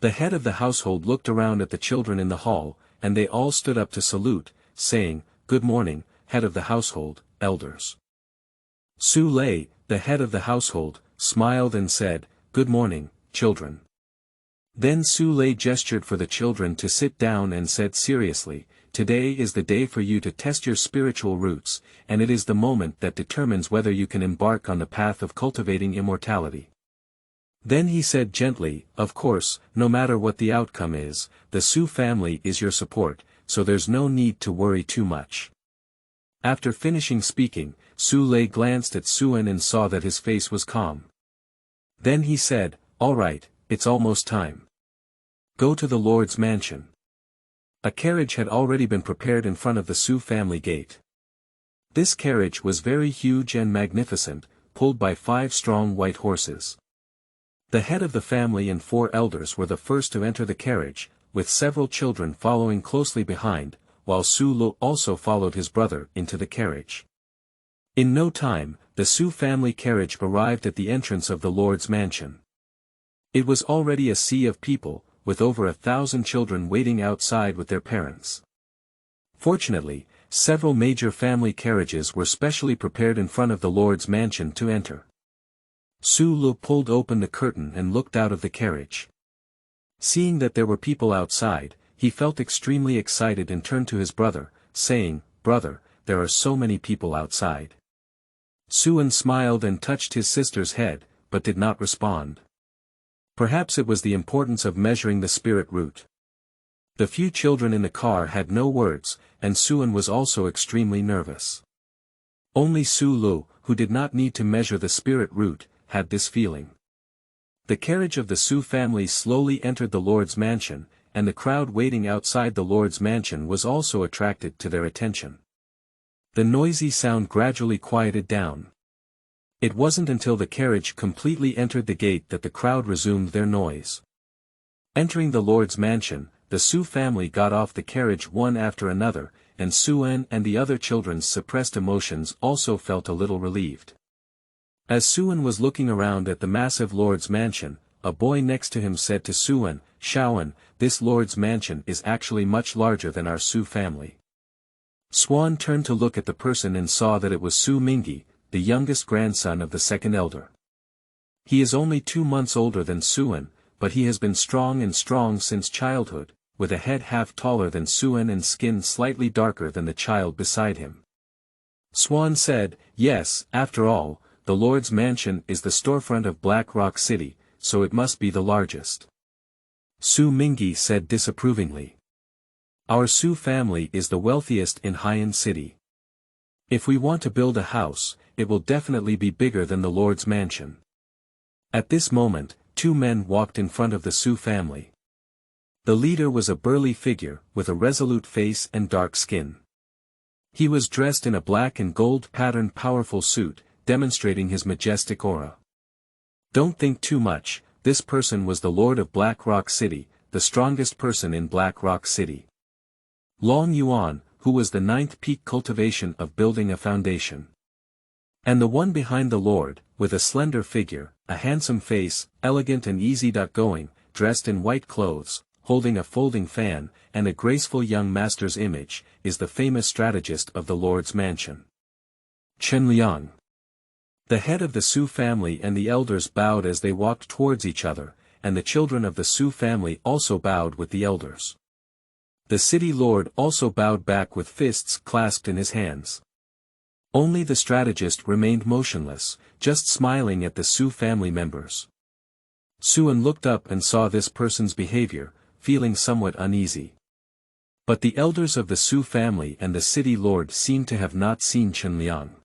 The head of the household looked around at the children in the hall, and they all stood up to salute, saying, "Good morning, head of the household, elders." Su Lei, the head of the household, smiled and said, "Good morning, children." Then Su Lei gestured for the children to sit down and said seriously, "Today is the day for you to test your spiritual roots, and it is the moment that determines whether you can embark on the path of cultivating immortality." Then he said gently, "Of course, no matter what the outcome is, the Su family is your support, so there's no need to worry too much." After finishing speaking, Su Lei glanced at Suan and saw that his face was calm. Then he said, "All right, it's almost time. Go to the Lord's mansion." A carriage had already been prepared in front of the Su family gate. This carriage was very huge and magnificent, pulled by 5 strong white horses. The head of the family and 4 elders were the first to enter the carriage, with several children following closely behind, while Su Lo also followed his brother into the carriage. In no time, the Su family carriage arrived at the entrance of the Lord's mansion. It was already a sea of people, with over 1,000 children waiting outside with their parents. Fortunately, several major family carriages were specially prepared in front of the Lord's mansion to enter. Su Lu pulled open the curtain and looked out of the carriage. Seeing that there were people outside, he felt extremely excited and turned to his brother, saying, "Brother, there are so many people outside." Suan smiled and touched his sister's head, but did not respond. Perhaps it was the importance of measuring the spirit root. The few children in the car had no words, and Suan was also extremely nervous. Only Su Lu, who did not need to measure the spirit root, had this feeling. The carriage of the Su family slowly entered the Lord's mansion, and the crowd waiting outside the Lord's mansion was also attracted to their attention. The noisy sound gradually quieted down. It wasn't until the carriage completely entered the gate that the crowd resumed their noise. Entering the Lord's mansion, the Su family got off the carriage one after another, and Suan and the other children's suppressed emotions also felt a little relieved. As Suan was looking around at the massive Lord's mansion, a boy next to him said to Suan, "Shaoan, this Lord's mansion is actually much larger than our Su family." Swan turned to look at the person and saw that it was Su Mingi, the youngest grandson of the second elder. He is only 2 months older than Suan, but he has been strong since childhood, with a head half taller than Suan and skin slightly darker than the child beside him. Swan said, "Yes, after all, the Lord's mansion is the storefront of Black Rock City, so it must be the largest." Su Mingi said disapprovingly, "Our Su family is the wealthiest in Haiyan City. If we want to build a house, it will definitely be bigger than the Lord's mansion." At this moment, 2 men walked in front of the Su family. The leader was a burly figure, with a resolute face and dark skin. He was dressed in a black and gold patterned powerful suit, demonstrating his majestic aura. Don't think too much, this person was the Lord of Black Rock City, the strongest person in Black Rock City. Long Yuan, who was the 9th peak cultivation of building a foundation. And the one behind the Lord, with a slender figure, a handsome face, elegant and easy-going, dressed in white clothes, holding a folding fan, and a graceful young master's image, is the famous strategist of the Lord's mansion. Chen Liang. The head of the Su family and the elders bowed as they walked towards each other, and the children of the Su family also bowed with the elders. The city lord also bowed back with fists clasped in his hands. Only the strategist remained motionless, just smiling at the Su family members. Suan looked up and saw this person's behavior, feeling somewhat uneasy. But the elders of the Su family and the city lord seemed to have not seen Chen Liang.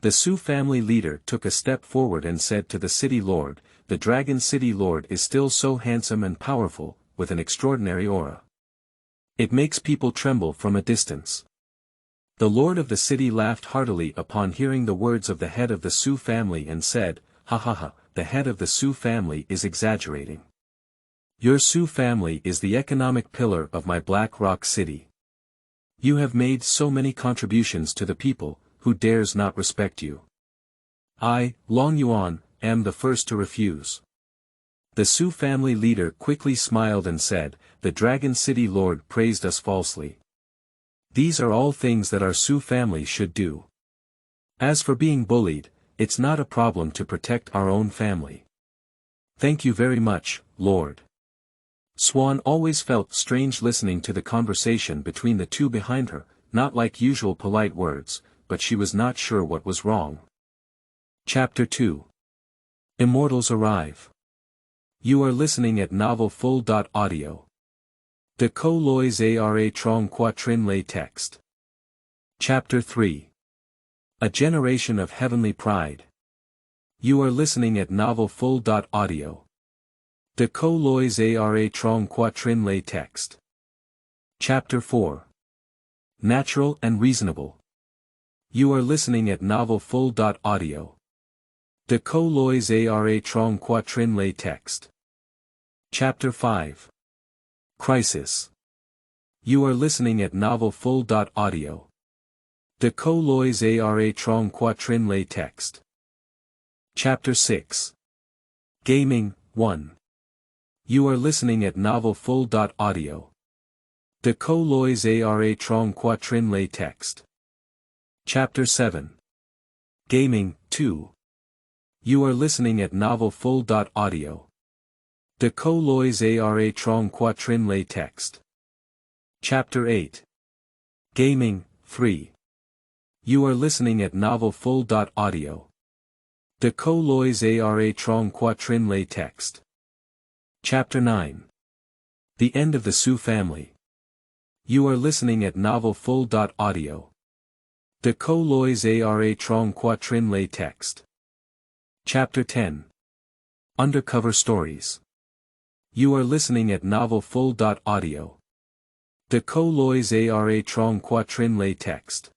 The Su family leader took a step forward and said to the city lord, "The dragon city lord is still so handsome and powerful, with an extraordinary aura. It makes people tremble from a distance." The lord of the city laughed heartily upon hearing the words of the head of the Su family and said, "Ha ha ha, the head of the Su family is exaggerating. Your Su family is the economic pillar of my Black Rock City. You have made so many contributions to the people, who dares not respect you? I, Long Yuan, am the first to refuse." The Sioux family leader quickly smiled and said, "The Dragon City Lord praised us falsely. These are all things that our Sioux family should do. As for being bullied, it's not a problem to protect our own family. Thank you very much, Lord." Swan always felt strange listening to the conversation between the two behind her, not like usual polite words, but she was not sure what was wrong. Chapter 2. Immortals Arrive. You are listening at Novel Full.audio. De co lois ara trong quatrin lay text. Chapter 3. A Generation of Heavenly Pride. You are listening at Novel Full.audio. De co lois ara trong quatrin lay text. Chapter 4. Natural and Reasonable. You are listening at Novel Full.audio. De co lois ara trong quatrin lay text. Chapter 5. Crisis. You are listening at Novel Full.audio. De co lois ara trong quatrin lay text. Chapter 6. Gaming, 1. You are listening at Novel Full.audio. De co lois ara trong quatrin lay text. Chapter 7. Gaming, 2. You are listening at Novel Full.audio. De co lois ara trong quatrin lay text. Chapter 8. Gaming, 3. You are listening at Novel Full.audio. De co lois ara trong quatrin lay text. Chapter 9. The End of the Sioux Family. You are listening at Novel Full.audio. De co lois ara trong quatrin lay text. Chapter 10. Undercover Stories. You are listening at Novel Full.audio. De co lois ara trong quatrin lay text.